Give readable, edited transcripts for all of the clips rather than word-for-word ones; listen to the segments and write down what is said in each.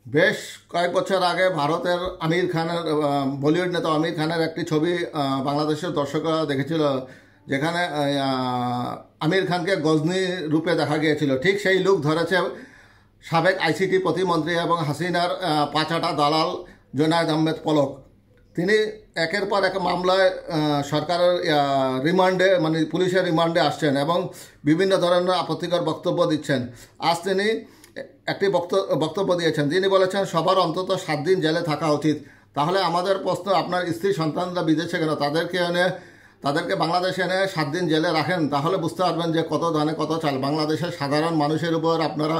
বেশ কয়েক বছর আগে ভারতের আমির খানের বলিউড নেতা আমির খানের একটি ছবি বাংলাদেশের দর্শকরা দেখেছিল, যেখানে আমির খানকে গজনী রূপে দেখা গিয়েছিল। ঠিক সেই লুক ধরেছে সাবেক আইসিটি প্রতিমন্ত্রী এবং হাসিনার পাঁচাটা দালাল জুনায়েদ আহমেদ পলক। তিনি একের পর এক মামলায় সরকারের রিমান্ডে মানে পুলিশের রিমান্ডে আসছেন এবং বিভিন্ন ধরনের আপত্তিকর বক্তব্য দিচ্ছেন। আজ তিনি একটি বক্তব্য দিয়েছেন। তিনি বলেছেন সবার অন্তত 7 দিন জেলে থাকা উচিত। তাহলে আমাদের প্রশ্ন, আপনার স্ত্রী সন্তানরা বিদেশে গেল, তাদেরকে বাংলাদেশে এনে 7 দিন জেলে রাখেন, তাহলে বুঝতে পারবেন যে কত ধানে কত চাল। বাংলাদেশের সাধারণ মানুষের উপর আপনারা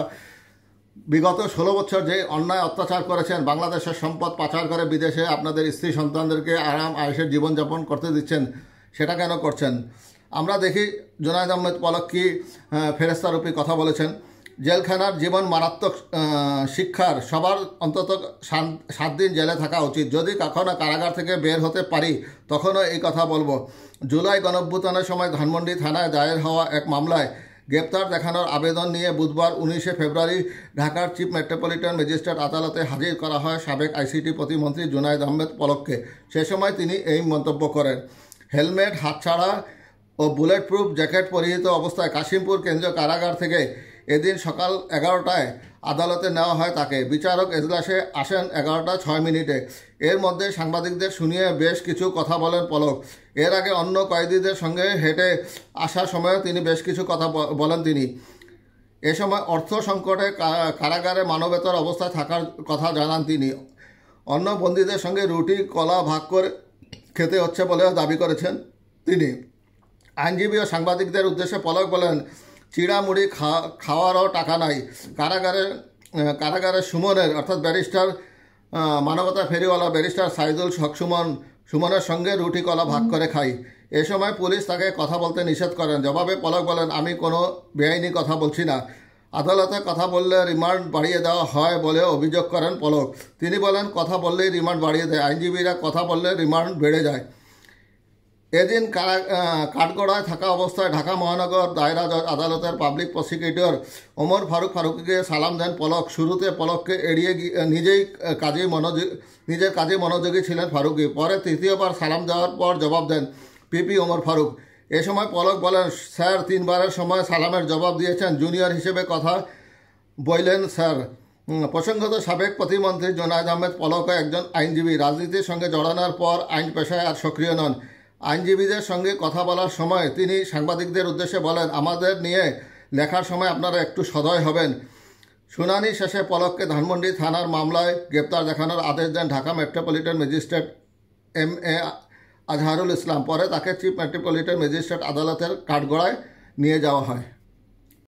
বিগত 16 বছর যে অন্যায় অত্যাচার করেছেন, বাংলাদেশের সম্পদ পাচার করে বিদেশে আপনাদের স্ত্রী সন্তানদেরকে আরাম আয়েশের জীবনযাপন করতে দিচ্ছেন, সেটা কেন করছেন? আমরা দেখি জুনায়েদ আহমেদ পলক কি ফেরেস্তারূপী কথা বলেছেন। জেলখানার জীবন মারাত্মক শিক্ষার, সবার অন্তত 7 দিন জেলে থাকা উচিত। যদি কখনো কারাগার থেকে বের হতে পারি তখনও এই কথা বলবো। জুলাই গণঅভ্যুত্থানের সময় ধানমন্ডি থানায় দায়ের হওয়া এক মামলায় গ্রেপ্তার দেখানোর আবেদন নিয়ে বুধবার 19 ফেব্রুয়ারি ঢাকার চিফ মেট্রোপলিটন ম্যাজিস্ট্রেট আদালতে হাজির করা হয় সাবেক আইসিটি প্রতিমন্ত্রী জুনায়েদ আহমেদ পলককে। সে সময় তিনি এই মন্তব্য করেন। হেলমেট, হাতছাড়া ও বুলেট প্রুফ জ্যাকেট পরিহিত অবস্থায় কাশিমপুর কেন্দ্রীয় কারাগার থেকে এদিন সকাল 11টায় আদালতে নেওয়া হয় তাকে। বিচারক এজলাসে আসেন 11টা 6 মিনিটে। এর মধ্যে সাংবাদিকদের শুনিয়ে বেশ কিছু কথা বলেন পলক। এর আগে অন্য কয়েদিদের সঙ্গে হেঁটে আসার সময়ও তিনি বেশ কিছু কথা বলেন। তিনি এ সময় অর্থ সংকটে কারাগারে মানবেতর অবস্থায় থাকার কথা জানান তিনি। অন্য বন্দীদের সঙ্গে রুটি কলা ভাগ করে খেতে হচ্ছে বলেও দাবি করেছেন তিনি। আইনজীবী ও সাংবাদিকদের উদ্দেশ্যে পলক বলেন, চিড়ামুড়ি খাওয়ারও টাকা নাই। কারাগারের সুমনের অর্থাৎ ব্যারিস্টার মানবতা ফেরিওয়ালা ব্যারিস্টার সাইদুল হক সুমনের সঙ্গে রুটি কলা ভাগ করে খাই। এ সময় পুলিশ তাকে কথা বলতে নিষেধ করেন। জবাবে পলক বলেন, আমি কোনো বেআইনি কথা বলছি না। আদালতে কথা বললে রিমান্ড বাড়িয়ে দেওয়া হয় বলে অভিযোগ করেন পলক। তিনি বলেন, কথা বললেই রিমান্ড বাড়িয়ে দেয়, আইনজীবীরা কথা বললে রিমান্ড বেড়ে যায়। এদিন কাঠগড়ায় থাকা অবস্থায় ঢাকা মহানগর দায়রা জজ আদালতের পাবলিক প্রসিকিউটর ওমর ফারুককে সালাম দেন পলক। শুরুতে পলককে এড়িয়ে নিজের কাজে মনোযোগী ছিলেন ফারুকি। পরে তৃতীয়বার সালাম দেওয়ার পর জবাব দেন পিপি ওমর ফারুক। এ সময় পলক বলেন, স্যার 3বারের সময় সালামের জবাব দিয়েছেন, জুনিয়র হিসেবে কথা বললেন স্যার। প্রসঙ্গত সাবেক প্রতিমন্ত্রী জুনায়েদ আহমেদ পলকও একজন আইনজীবী। রাজনীতির সঙ্গে জড়ানোর পর আইন পেশায় আর সক্রিয় নন। আইনজীবীদের সঙ্গে কথা বলার সময় তিনি সাংবাদিকদের উদ্দেশ্যে বলেন, আমাদের নিয়ে লেখার সময় আপনারা একটু সদয় হবেন। শুনানি শেষে পলককে ধানমন্ডি থানার মামলায় গ্রেপ্তার দেখানোর আদেশ দেন Dhaka metropolitan magistrate MA Azharul Islam. পরে তাকে চিফ মেট্রোপলিটন ম্যাজিস্ট্রেট আদালতের কাঠগড়ায় নিয়ে যাওয়া হয়।